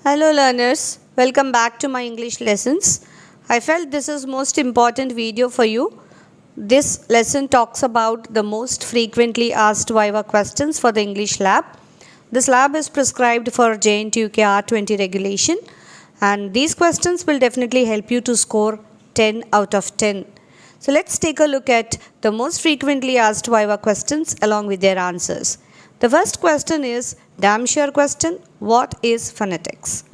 Hello learners, welcome back to my English lessons. I felt this is most important video for you. This lesson talks about the most frequently asked Viva questions for the English lab. This lab is prescribed for JNTU R20 regulation and these questions will definitely help you to score 10 out of 10. So let's take a look at the most frequently asked Viva questions along with their answers. The first question is damn sure question, what is phonetics?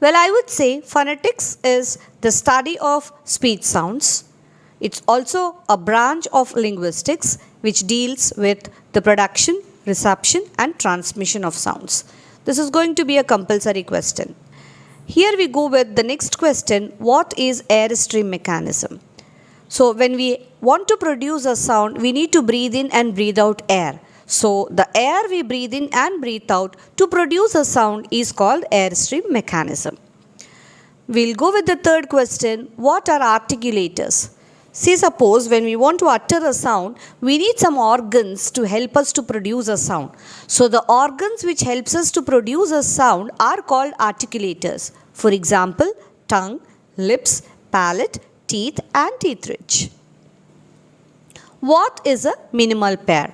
Well, I would say phonetics is the study of speech sounds. It's also a branch of linguistics which deals with the production, reception and transmission of sounds. This is going to be a compulsory question. Here we go with the next question, what is airstream mechanism? So when we want to produce a sound, we need to breathe in and breathe out air. So the air we breathe in and breathe out to produce a sound is called airstream mechanism. We'll go with the third question, what are articulators? See, suppose when we want to utter a sound, we need some organs to help us to produce a sound. So the organs which helps us to produce a sound are called articulators. For example, tongue, lips, palate, teeth and teeth ridge. What is a minimal pair?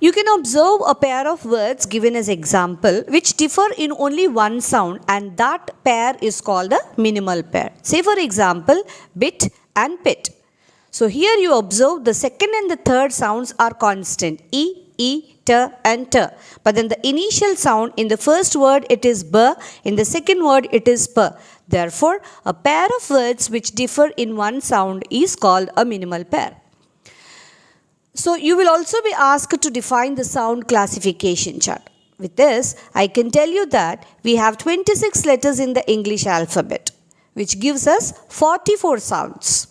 You can observe a pair of words given as example which differ in only one sound and that pair is called a minimal pair. Say for example, bit and pit. So here you observe the second and the third sounds are constant, e, t and t. But then the initial sound in the first word it is b, in the second word it is p. Therefore, a pair of words which differ in one sound is called a minimal pair. So you will also be asked to define the sound classification chart. With this, I can tell you that we have 26 letters in the English alphabet, which gives us 44 sounds.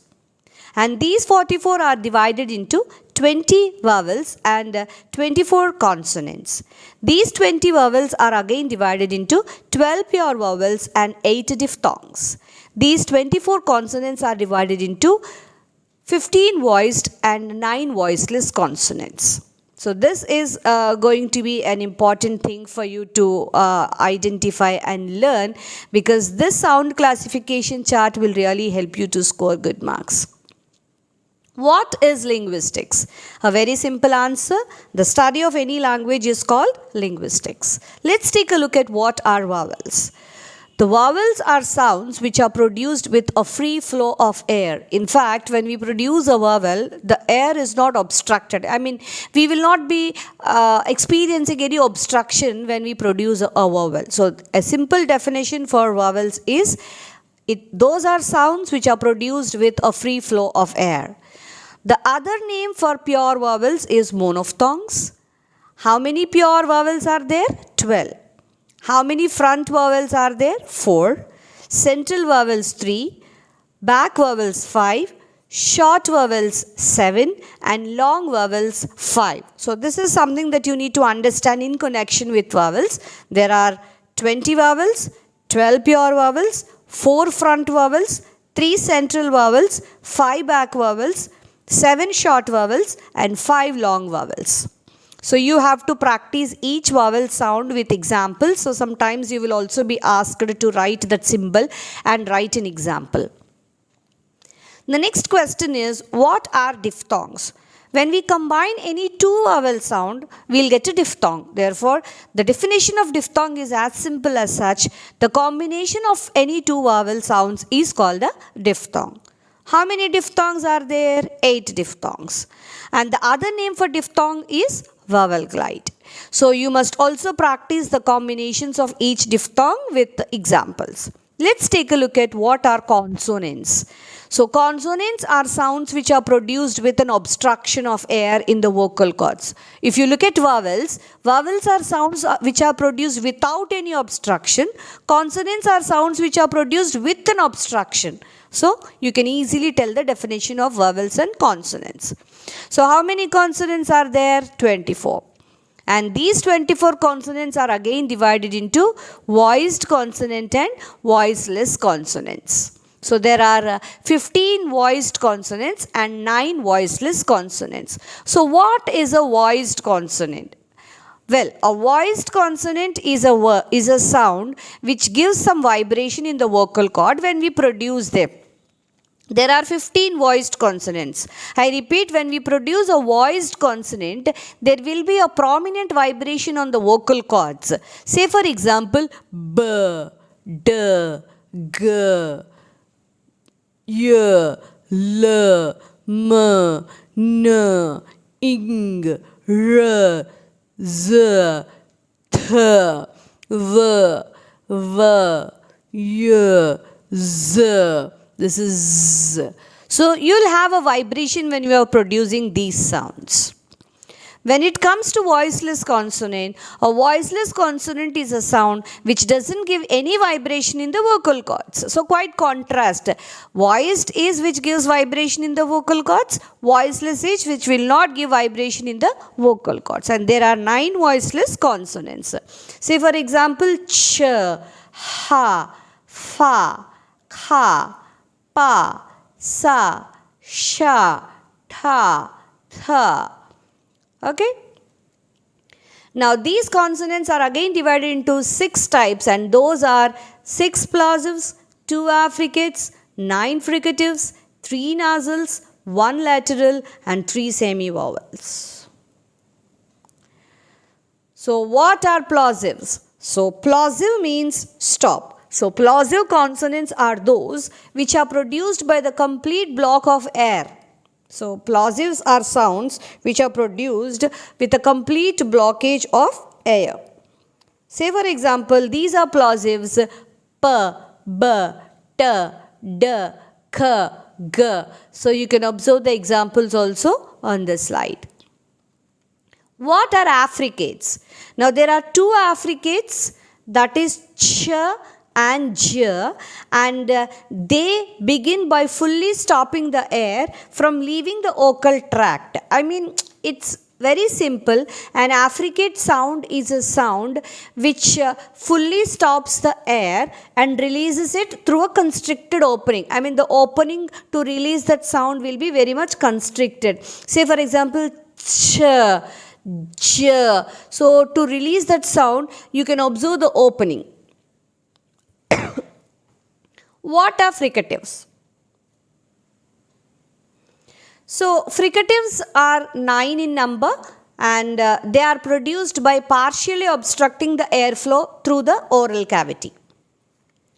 And these 44 are divided into 20 vowels and 24 consonants. These 20 vowels are again divided into 12 pure vowels and 8 diphthongs. These 24 consonants are divided into 15 voiced and 9 voiceless consonants. So this is going to be an important thing for you to identify and learn because this sound classification chart will really help you to score good marks. What is linguistics? A very simple answer. The study of any language is called linguistics. Let's take a look at what are vowels. The vowels are sounds which are produced with a free flow of air. In fact, when we produce a vowel, the air is not obstructed. I mean, we will not be experiencing any obstruction when we produce a vowel. So, a simple definition for vowels is, those are sounds which are produced with a free flow of air. The other name for pure vowels is monophthongs. How many pure vowels are there? 12. How many front vowels are there? 4. Central vowels 3. Back vowels 5. Short vowels 7. And long vowels 5. So this is something that you need to understand in connection with vowels. There are 20 vowels, 12 pure vowels, 4 front vowels, 3 central vowels, 5 back vowels, 7 short vowels and 5 long vowels. So you have to practice each vowel sound with examples. So sometimes you will also be asked to write that symbol and write an example. The next question is, what are diphthongs? When we combine any two vowel sound, we'll get a diphthong. Therefore, the definition of diphthong is as simple as such. The combination of any two vowel sounds is called a diphthong. How many diphthongs are there? 8 diphthongs. And the other name for diphthong is vowel glide. So you must also practice the combinations of each diphthong with examples. Let's take a look at what are consonants. So consonants are sounds which are produced with an obstruction of air in the vocal cords. If you look at vowels, vowels are sounds which are produced without any obstruction. Consonants are sounds which are produced with an obstruction. So you can easily tell the definition of vowels and consonants. So how many consonants are there? 24. And these 24 consonants are again divided into voiced consonant and voiceless consonants. So there are 15 voiced consonants and 9 voiceless consonants. So what is a voiced consonant? Well, a voiced consonant is a sound which gives some vibration in the vocal cord when we produce them. There are 15 voiced consonants. I repeat, when we produce a voiced consonant, there will be a prominent vibration on the vocal cords. Say for example, B, D, G, Y, L, M, N, Ing, R, Z, Th, V, V, Y, Z. This is Z. So you'll have a vibration when you are producing these sounds. When it comes to voiceless consonant, a voiceless consonant is a sound which doesn't give any vibration in the vocal cords. So quite contrast. Voiced is which gives vibration in the vocal cords. Voiceless is which will not give vibration in the vocal cords. And there are 9 voiceless consonants. Say for example, ch, ha, fa, kha, pa, sa, sha, tha, tha. Okay. Now these consonants are again divided into 6 types, and those are 6 plosives, 2 affricates, 9 fricatives, 3 nasals, 1 lateral and 3 semivowels. So what are plosives? So plosive means stop. So plosive consonants are those which are produced by the complete block of air. So plosives are sounds which are produced with a complete blockage of air. Say for example, these are plosives p, b, t, d, k, g. So you can observe the examples also on the slide. What are affricates? Now there are 2 affricates, that is ch and j, and they begin by fully stopping the air from leaving the vocal tract. I mean, it's very simple. An affricate sound is a sound which fully stops the air and releases it through a constricted opening. I mean, the opening to release that sound will be very much constricted. Say for example, ch, j. So to release that sound, you can observe the opening. What are fricatives? So fricatives are 9 in number, and they are produced by partially obstructing the airflow through the oral cavity.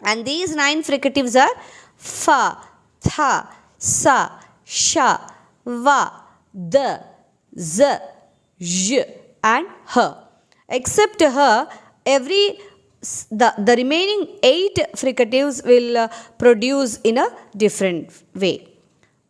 And these 9 fricatives are fa, tha, sa, sha, va, da, z, j and h. Except h, the remaining 8 fricatives will produce in a different way.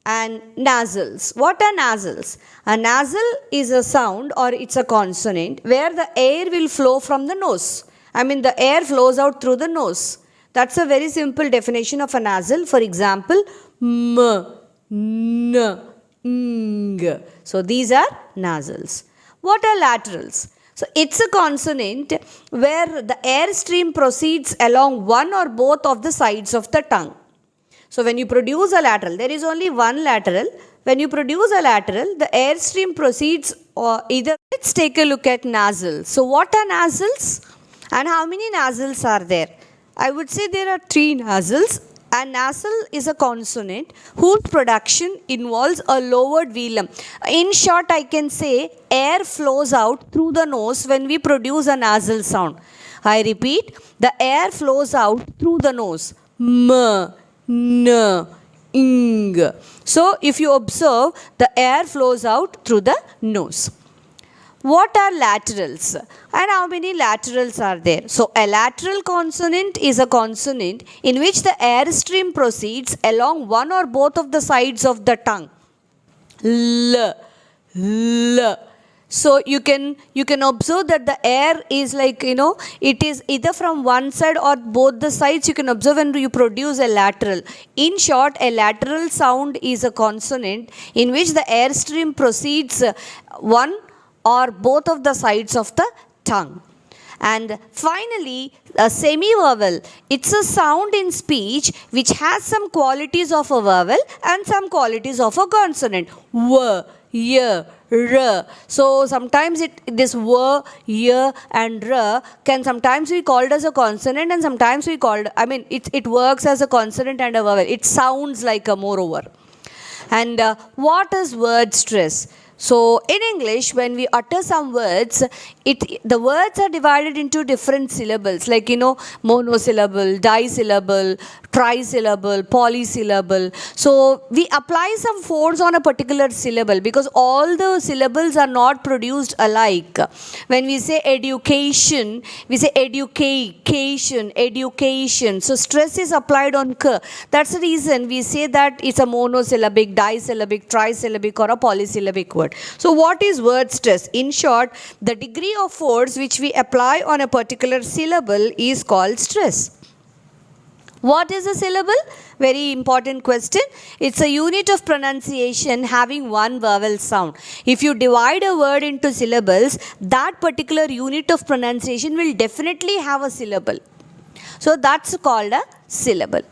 And nasals. What are nasals? A nasal is a sound, or it's a consonant where the air will flow from the nose. I mean, the air flows out through the nose. That's a very simple definition of a nasal. For example, m, n, ng. So these are nasals. What are laterals? So it's a consonant where the air stream proceeds along one or both of the sides of the tongue. So when you produce a lateral, there is only one lateral. When you produce a lateral, the air stream proceeds either. Let's take a look at nasals. So what are nasals and how many nasals are there? I would say there are 3 nasals. A nasal is a consonant whose production involves a lowered velum. In short, I can say air flows out through the nose when we produce a nasal sound. I repeat, the air flows out through the nose. M, n, ing. So if you observe, the air flows out through the nose. What are laterals and how many laterals are there? So a lateral consonant is a consonant in which the air stream proceeds along one or both of the sides of the tongue. L, l. So you can observe that the air is like, it is either from one side or both the sides. You can observe when you produce a lateral. In short, a lateral sound is a consonant in which the air stream proceeds one or both of the sides of the tongue. And finally, a semivowel. It's a sound in speech which has some qualities of a vowel and some qualities of a consonant. W, y, r. So sometimes this w, y and r can sometimes be called as a consonant and sometimes we called, it works as a consonant and a vowel. It sounds like a moreover. And what is word stress? So in English, when we utter some words, the words are divided into different syllables, like monosyllable, disyllable, trisyllable, polysyllable. So we apply some force on a particular syllable because all the syllables are not produced alike. When we say education, we say education, education. So stress is applied on k. That's the reason we say that it's a monosyllabic, disyllabic, trisyllabic or a polysyllabic word. So what is word stress? In short, the degree of force which we apply on a particular syllable is called stress. What is a syllable? Very important question. It's a unit of pronunciation having one vowel sound. If you divide a word into syllables, that particular unit of pronunciation will definitely have a syllable. So that's called a syllable.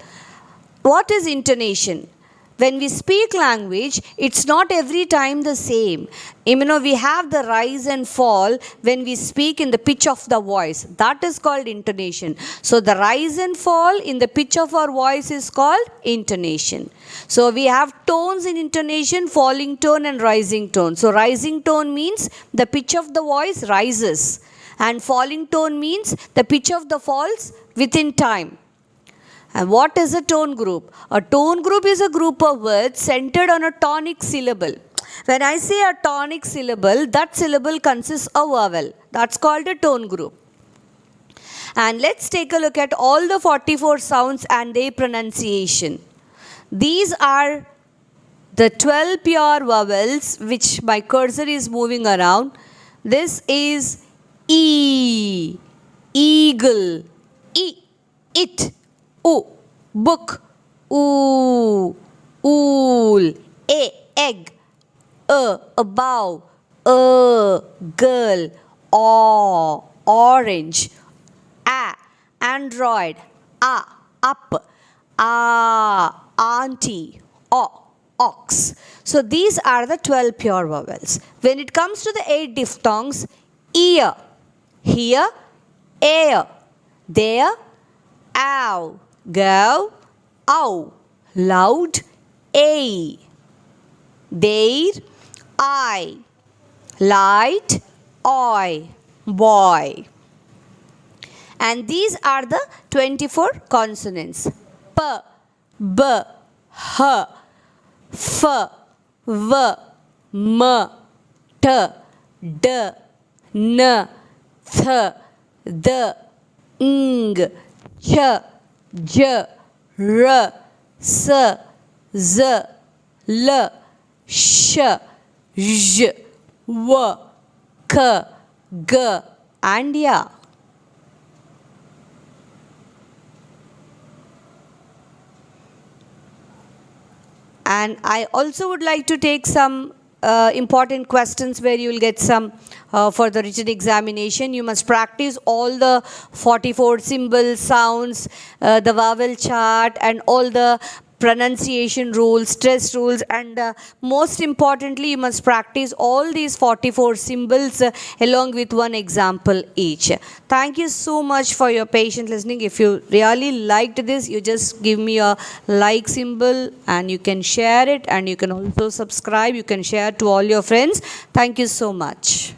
What is intonation? When we speak language, it's not every time the same. We have the rise and fall when we speak in the pitch of the voice. That is called intonation. So the rise and fall in the pitch of our voice is called intonation. So we have tones in intonation, falling tone and rising tone. So rising tone means the pitch of the voice rises. And falling tone means the pitch of the falls within time. And what is a tone group? A tone group is a group of words centered on a tonic syllable. When I say a tonic syllable, that syllable consists of vowel. That's called a tone group. And let's take a look at all the 44 sounds and their pronunciation. These are the 12 pure vowels which my cursor is moving around. This is E, eagle, E, it, O, book, oo, ool, a, egg, above, girl, aw, orange, a, android, up, auntie, ox. So these are the 12 pure vowels. When it comes to the 8 diphthongs, ear, here, air, there, ow, go, ow, loud, a, there, I, light, oi, boy. And these are the 24 consonants. P, b, h, f, v, m, t, d, n, th, d, ng, ch, j, r, s, z, l, sh, zh, w, k, g, and ya. And I also would like to take some important questions where you will get some for the written examination. You must practice all the 44 symbol sounds, the vowel chart and all the pronunciation rules, stress rules, and most importantly you must practice all these 44 symbols along with one example each. Thank you so much for your patient listening. If you really liked this, you just give me a like symbol and you can share it, and you can also subscribe, you can share to all your friends. Thank you so much.